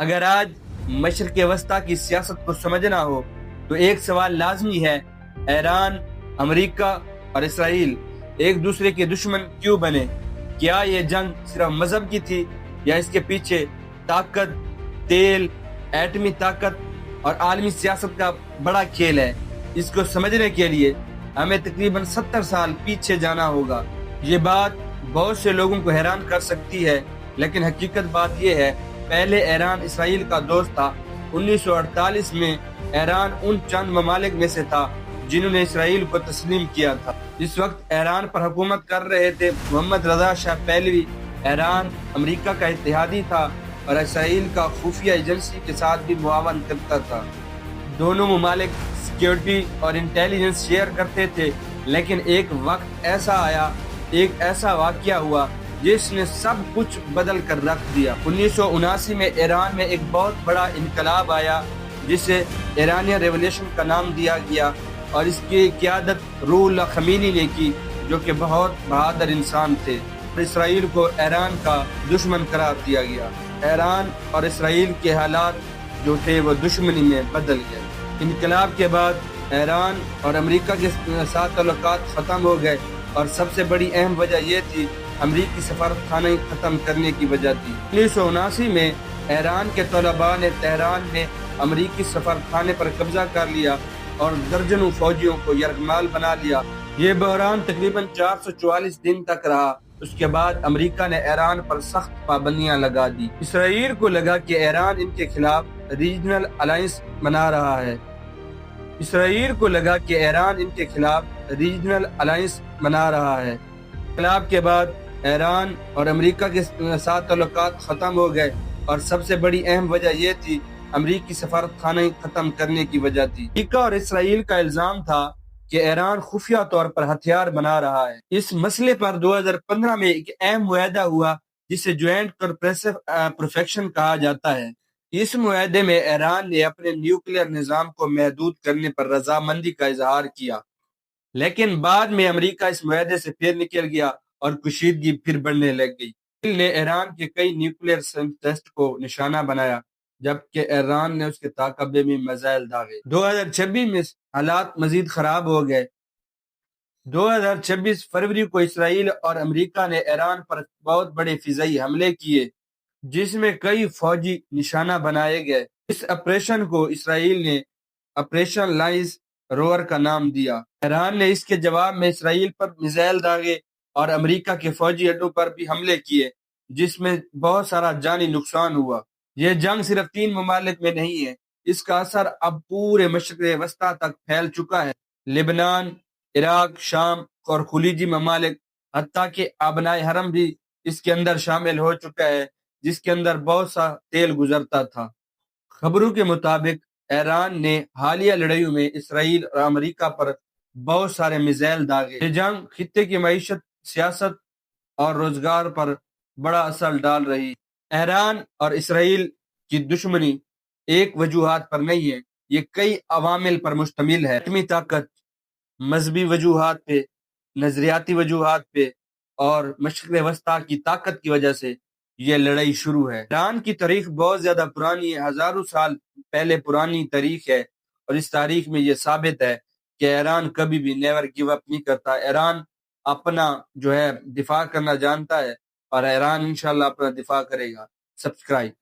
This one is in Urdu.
اگر آج مشرق وسطیٰ کی سیاست کو سمجھنا ہو تو ایک سوال لازمی ہے: ایران، امریکہ اور اسرائیل ایک دوسرے کے دشمن کیوں بنے؟ کیا یہ جنگ صرف مذہب کی تھی یا اس کے پیچھے طاقت، تیل، ایٹمی طاقت اور عالمی سیاست کا بڑا کھیل ہے؟ اس کو سمجھنے کے لیے ہمیں تقریباً 70 سال پیچھے جانا ہوگا۔ یہ بات بہت سے لوگوں کو حیران کر سکتی ہے، لیکن حقیقت بات یہ ہے: پہلے ایران اسرائیل کا دوست تھا۔ 1948 میں ایران ان چند ممالک میں سے تھا جنہوں نے اسرائیل کو تسلیم کیا تھا۔ اس وقت ایران پر حکومت کر رہے تھے محمد رضا شاہ پہلوی۔ ایران امریکہ کا اتحادی تھا اور اسرائیل کا خفیہ ایجنسی کے ساتھ بھی معاون کرتا تھا۔ دونوں ممالک سیکیورٹی اور انٹیلیجنس شیئر کرتے تھے، لیکن ایک وقت ایسا آیا، ایک ایسا واقعہ ہوا جس نے سب کچھ بدل کر رکھ دیا۔ 1979 میں ایران میں ایک بہت بڑا انقلاب آیا جسے ایرانیہ ریولیوشن کا نام دیا گیا، اور اس کی قیادت روح اللہ خمینی نے کی، جو کہ بہت بہادر انسان تھے۔ اسرائیل کو ایران کا دشمن قرار دیا گیا۔ ایران اور اسرائیل کے حالات جو تھے وہ دشمنی میں بدل گئے۔ انقلاب کے بعد ایران اور امریکہ کے ساتھ تعلقات ختم ہو گئے، اور سب سے بڑی اہم وجہ یہ تھی امریکی سفارت خانہ ختم کرنے کی وجہ تھی۔ 1979 میں ایران کے طلباء نے تہران میں امریکی سفارت خانے پر قبضہ کر لیا اور درجنوں فوجیوں کو یرغمال بنا لیا۔ یہ بحران تقریباً 444 دن تک رہا۔ اس کے بعد امریکہ نے ایران پر سخت پابندیاں لگا دی۔ اسرائیل کو لگا کہ ایران ان کے خلاف ریجنل الائنس بنا رہا ہے۔ انقلاب کے بعد ایران اور امریکہ کے ساتھ تعلقات ختم ہو گئے، اور سب سے بڑی اہم وجہ یہ تھی امریکی سفارت خانہ ختم کرنے کی وجہ تھی۔ امریکہ اور اسرائیل کا الزام تھا کہ ایران خفیہ طور پر ہتھیار بنا رہا ہے۔ اس مسئلے پر 2015 میں ایک اہم معاہدہ ہوا جسے جوائنٹ کمپریہنسو پروٹیکشن کہا جاتا ہے۔ اس معاہدے میں ایران نے اپنے نیوکلیئر نظام کو محدود کرنے پر رضامندی کا اظہار کیا، لیکن بعد میں امریکہ اس معاہدے سے پھر نکل گیا اور کشیدگی پھر بڑھنے لگ گئی۔ اسرائیل نے ایران کے کئی نیوکلیئر ٹیسٹ کو نشانہ بنایا، جبکہ ایران نے اس کے تعاقب میں میزائل داغے۔ 2026 میں حالات مزید خراب ہو گئے۔ 2026 فروری کو اسرائیل اور امریکہ نے ایران پر بہت بڑے فضائی حملے کیے، جس میں کئی فوجی نشانہ بنائے گئے۔ اس آپریشن کو اسرائیل نے آپریشن لائنز روور کا نام دیا۔ ایران نے اس کے جواب میں اسرائیل پر میزائل داغے اور امریکہ کے فوجی اڈوں پر بھی حملے کیے، جس میں بہت سارا جانی نقصان ہوا۔ یہ جنگ صرف 3 ممالک میں نہیں ہے، اس کا اثر اب پورے مشرق وسطیٰ تک پھیل چکا ہے۔ لبنان، عراق، شام اور خلیجی ممالک، حتیٰ کہ آبنائے حرم بھی اس کے اندر شامل ہو چکا ہے، جس کے اندر بہت سا تیل گزرتا تھا۔ خبروں کے مطابق ایران نے حالیہ لڑائیوں میں اسرائیل اور امریکہ پر بہت سارے میزائل داغے۔ یہ جنگ خطے کی معیشت، سیاست اور روزگار پر بڑا اثر ڈال رہی ہے۔ ایران اور اسرائیل کی دشمنی ایک وجوہات پر نہیں ہے، یہ کئی عوامل پر مشتمل ہے۔ ایٹمی طاقت، مذہبی وجوہات پہ، نظریاتی وجوہات پہ، اور مشرق وسطیٰ کی طاقت کی وجہ سے یہ لڑائی شروع ہے۔ ایران کی تاریخ بہت زیادہ پرانی ہے، ہزاروں سال پہلے پرانی تاریخ ہے، اور اس تاریخ میں یہ ثابت ہے کہ ایران کبھی بھی نیور گیو اپ نہیں کرتا۔ ایران اپنا جو ہے دفاع کرنا جانتا ہے، اور ایران انشاءاللہ اپنا دفاع کرے گا۔ سبسکرائب